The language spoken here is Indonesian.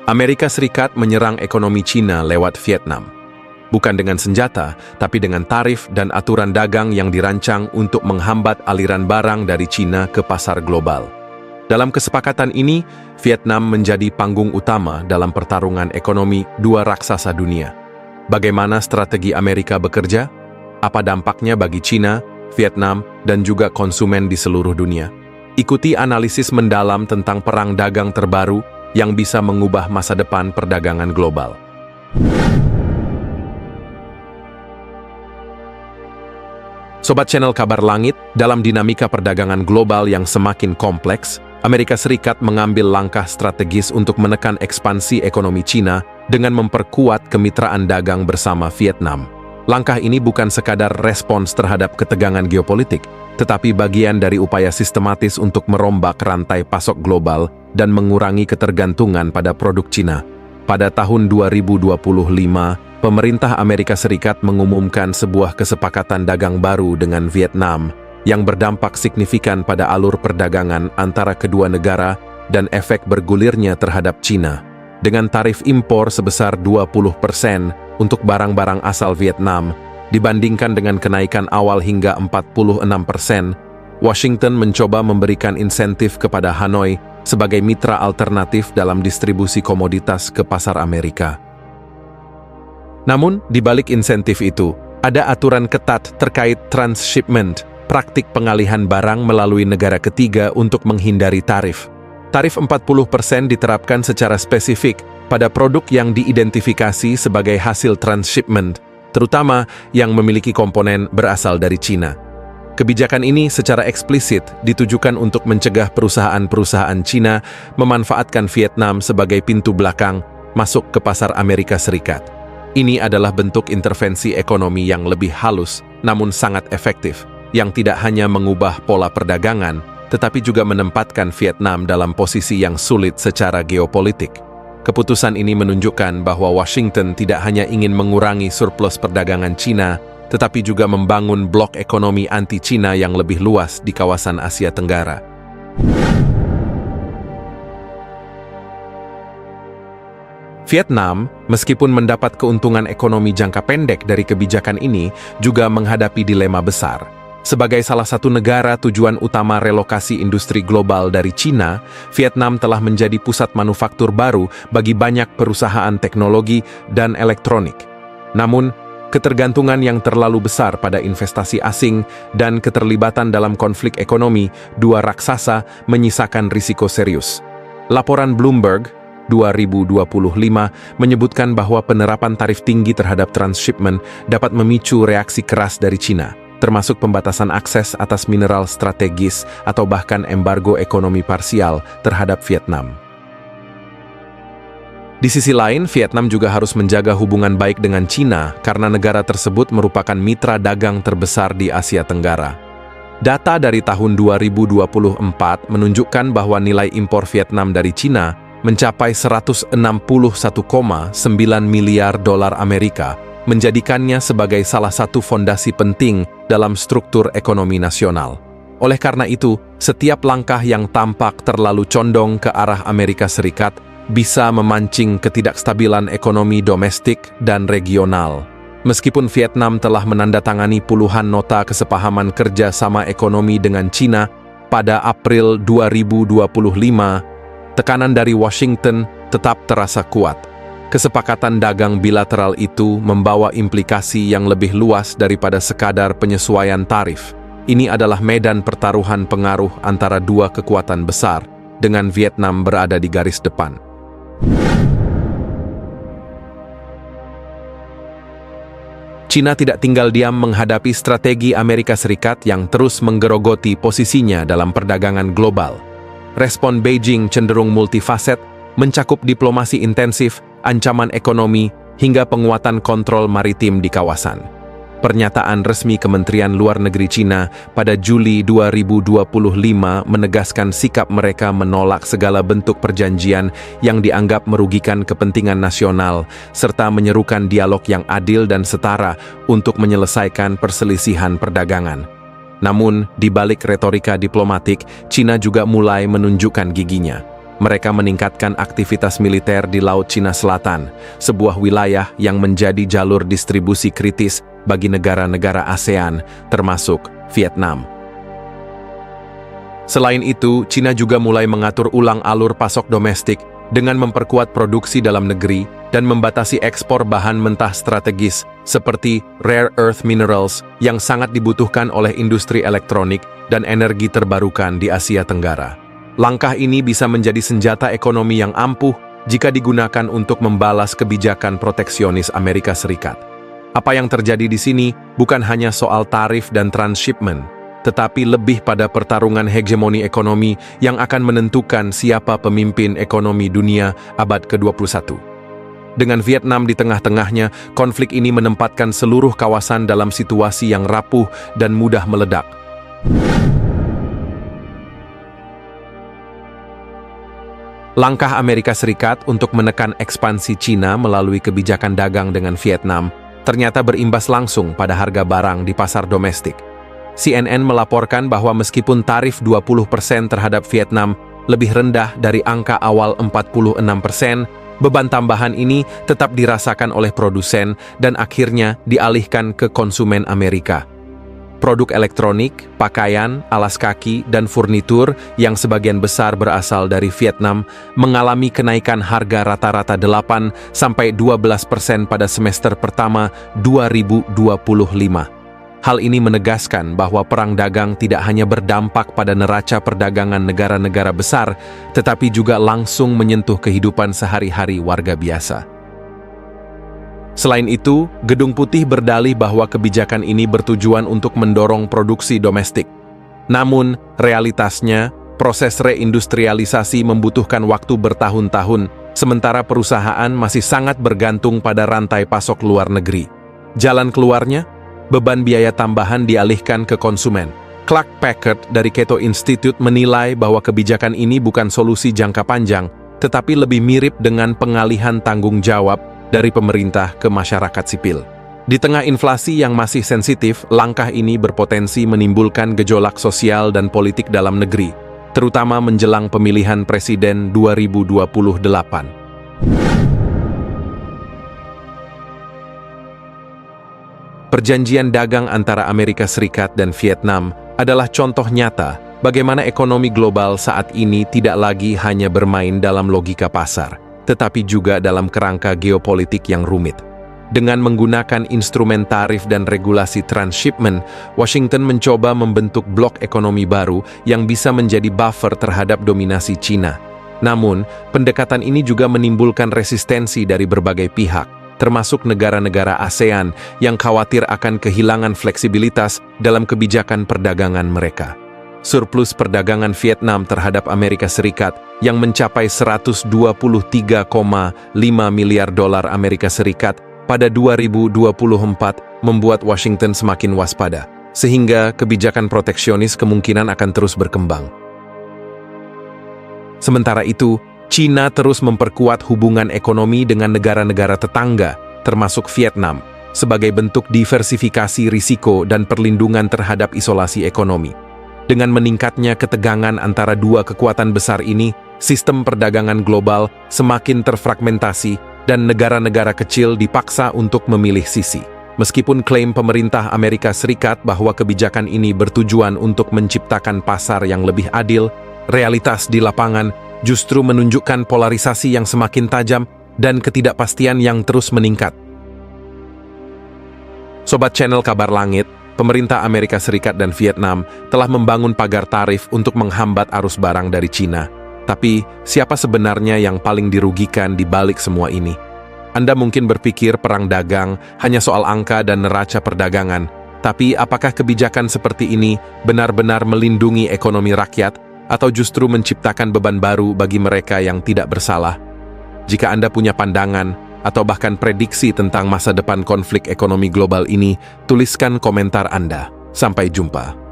Amerika Serikat menyerang ekonomi Cina lewat Vietnam. Bukan dengan senjata, tapi dengan tarif dan aturan dagang yang dirancang untuk menghambat aliran barang dari Cina ke pasar global. Dalam kesepakatan ini, Vietnam menjadi panggung utama dalam pertarungan ekonomi dua raksasa dunia. Bagaimana strategi Amerika bekerja? Apa dampaknya bagi Cina, Vietnam, dan juga konsumen di seluruh dunia? Ikuti analisis mendalam tentang perang dagang terbaru yang bisa mengubah masa depan perdagangan global. Sobat channel Kabar Langit, dalam dinamika perdagangan global yang semakin kompleks, Amerika Serikat mengambil langkah strategis untuk menekan ekspansi ekonomi Cina dengan memperkuat kemitraan dagang bersama Vietnam. Langkah ini bukan sekadar respons terhadap ketegangan geopolitik, tetapi bagian dari upaya sistematis untuk merombak rantai pasok global dan mengurangi ketergantungan pada produk Cina. Pada tahun 2025, pemerintah Amerika Serikat mengumumkan sebuah kesepakatan dagang baru dengan Vietnam yang berdampak signifikan pada alur perdagangan antara kedua negara dan efek bergulirnya terhadap Cina. Dengan tarif impor sebesar 20% untuk barang-barang asal Vietnam, dibandingkan dengan kenaikan awal hingga 46%, Washington mencoba memberikan insentif kepada Hanoi sebagai mitra alternatif dalam distribusi komoditas ke pasar Amerika. Namun, di balik insentif itu, ada aturan ketat terkait transshipment, praktik pengalihan barang melalui negara ketiga untuk menghindari tarif. Tarif 40% diterapkan secara spesifik pada produk yang diidentifikasi sebagai hasil transshipment, terutama yang memiliki komponen berasal dari Cina. Kebijakan ini secara eksplisit ditujukan untuk mencegah perusahaan-perusahaan Cina memanfaatkan Vietnam sebagai pintu belakang masuk ke pasar Amerika Serikat. Ini adalah bentuk intervensi ekonomi yang lebih halus, namun sangat efektif, yang tidak hanya mengubah pola perdagangan, tetapi juga menempatkan Vietnam dalam posisi yang sulit secara geopolitik. Keputusan ini menunjukkan bahwa Washington tidak hanya ingin mengurangi surplus perdagangan Cina, tetapi juga membangun blok ekonomi anti-Cina yang lebih luas di kawasan Asia Tenggara. Vietnam, meskipun mendapat keuntungan ekonomi jangka pendek dari kebijakan ini, juga menghadapi dilema besar. Sebagai salah satu negara tujuan utama relokasi industri global dari Cina, Vietnam telah menjadi pusat manufaktur baru bagi banyak perusahaan teknologi dan elektronik. Namun, ketergantungan yang terlalu besar pada investasi asing dan keterlibatan dalam konflik ekonomi dua raksasa menyisakan risiko serius. Laporan Bloomberg 2025 menyebutkan bahwa penerapan tarif tinggi terhadap transshipment dapat memicu reaksi keras dari Cina, termasuk pembatasan akses atas mineral strategis atau bahkan embargo ekonomi parsial terhadap Vietnam. Di sisi lain, Vietnam juga harus menjaga hubungan baik dengan Cina karena negara tersebut merupakan mitra dagang terbesar di Asia Tenggara. Data dari tahun 2024 menunjukkan bahwa nilai impor Vietnam dari Cina mencapai 161,9 miliar dolar Amerika, menjadikannya sebagai salah satu fondasi penting dalam struktur ekonomi nasional. Oleh karena itu, setiap langkah yang tampak terlalu condong ke arah Amerika Serikat bisa memancing ketidakstabilan ekonomi domestik dan regional. Meskipun Vietnam telah menandatangani puluhan nota kesepahaman kerja sama ekonomi dengan Cina pada April 2025, tekanan dari Washington tetap terasa kuat. Kesepakatan dagang bilateral itu membawa implikasi yang lebih luas daripada sekadar penyesuaian tarif. Ini adalah medan pertaruhan pengaruh antara dua kekuatan besar, dengan Vietnam berada di garis depan. Cina tidak tinggal diam menghadapi strategi Amerika Serikat yang terus menggerogoti posisinya dalam perdagangan global. Respon Beijing cenderung multifaset, mencakup diplomasi intensif, ancaman ekonomi, hingga penguatan kontrol maritim di kawasan. Pernyataan resmi Kementerian Luar Negeri Cina pada Juli 2025 menegaskan sikap mereka menolak segala bentuk perjanjian yang dianggap merugikan kepentingan nasional, serta menyerukan dialog yang adil dan setara untuk menyelesaikan perselisihan perdagangan. Namun, di balik retorika diplomatik, Cina juga mulai menunjukkan giginya. mereka meningkatkan aktivitas militer di Laut Cina Selatan, sebuah wilayah yang menjadi jalur distribusi kritis bagi negara-negara ASEAN, termasuk Vietnam. Selain itu, Cina juga mulai mengatur ulang alur pasok domestik dengan memperkuat produksi dalam negeri dan membatasi ekspor bahan mentah strategis seperti rare earth minerals yang sangat dibutuhkan oleh industri elektronik dan energi terbarukan di Asia Tenggara. Langkah ini bisa menjadi senjata ekonomi yang ampuh jika digunakan untuk membalas kebijakan proteksionis Amerika Serikat. Apa yang terjadi di sini bukan hanya soal tarif dan transshipment, tetapi lebih pada pertarungan hegemoni ekonomi yang akan menentukan siapa pemimpin ekonomi dunia abad ke-21. Dengan Vietnam di tengah-tengahnya, konflik ini menempatkan seluruh kawasan dalam situasi yang rapuh dan mudah meledak. Langkah Amerika Serikat untuk menekan ekspansi Cina melalui kebijakan dagang dengan Vietnam ternyata berimbas langsung pada harga barang di pasar domestik. CNN melaporkan bahwa meskipun tarif 20% terhadap Vietnam lebih rendah dari angka awal 46%, beban tambahan ini tetap dirasakan oleh produsen dan akhirnya dialihkan ke konsumen Amerika. Produk elektronik, pakaian, alas kaki, dan furnitur yang sebagian besar berasal dari Vietnam mengalami kenaikan harga rata-rata 8–12% pada semester pertama 2025. Hal ini menegaskan bahwa perang dagang tidak hanya berdampak pada neraca perdagangan negara-negara besar, tetapi juga langsung menyentuh kehidupan sehari-hari warga biasa. Selain itu, Gedung Putih berdalih bahwa kebijakan ini bertujuan untuk mendorong produksi domestik. Namun, realitasnya, proses reindustrialisasi membutuhkan waktu bertahun-tahun, sementara perusahaan masih sangat bergantung pada rantai pasok luar negeri. Jalan keluarnya, beban biaya tambahan dialihkan ke konsumen. Clark Packard dari Cato Institute menilai bahwa kebijakan ini bukan solusi jangka panjang, tetapi lebih mirip dengan pengalihan tanggung jawab dari pemerintah ke masyarakat sipil. Di tengah inflasi yang masih sensitif, langkah ini berpotensi menimbulkan gejolak sosial dan politik dalam negeri, terutama menjelang pemilihan presiden 2028. Perjanjian dagang antara Amerika Serikat dan Vietnam adalah contoh nyata bagaimana ekonomi global saat ini tidak lagi hanya bermain dalam logika pasar, tetapi juga dalam kerangka geopolitik yang rumit. Dengan menggunakan instrumen tarif dan regulasi transshipment, Washington mencoba membentuk blok ekonomi baru yang bisa menjadi buffer terhadap dominasi Cina. Namun, pendekatan ini juga menimbulkan resistensi dari berbagai pihak, termasuk negara-negara ASEAN yang khawatir akan kehilangan fleksibilitas dalam kebijakan perdagangan mereka. Surplus perdagangan Vietnam terhadap Amerika Serikat yang mencapai 123,5 miliar dolar Amerika Serikat pada 2024 membuat Washington semakin waspada, sehingga kebijakan proteksionis kemungkinan akan terus berkembang. Sementara itu, Cina terus memperkuat hubungan ekonomi dengan negara-negara tetangga, termasuk Vietnam, sebagai bentuk diversifikasi risiko dan perlindungan terhadap isolasi ekonomi. Dengan meningkatnya ketegangan antara dua kekuatan besar ini, sistem perdagangan global semakin terfragmentasi dan negara-negara kecil dipaksa untuk memilih sisi. Meskipun klaim pemerintah Amerika Serikat bahwa kebijakan ini bertujuan untuk menciptakan pasar yang lebih adil, realitas di lapangan justru menunjukkan polarisasi yang semakin tajam dan ketidakpastian yang terus meningkat. Sobat channel Kabar Langit, pemerintah Amerika Serikat dan Vietnam telah membangun pagar tarif untuk menghambat arus barang dari Cina. Tapi, siapa sebenarnya yang paling dirugikan di balik semua ini? Anda mungkin berpikir perang dagang hanya soal angka dan neraca perdagangan. Tapi, apakah kebijakan seperti ini benar-benar melindungi ekonomi rakyat atau justru menciptakan beban baru bagi mereka yang tidak bersalah? Jika Anda punya pandangan atau bahkan prediksi tentang masa depan konflik ekonomi global ini, tuliskan komentar Anda. Sampai jumpa.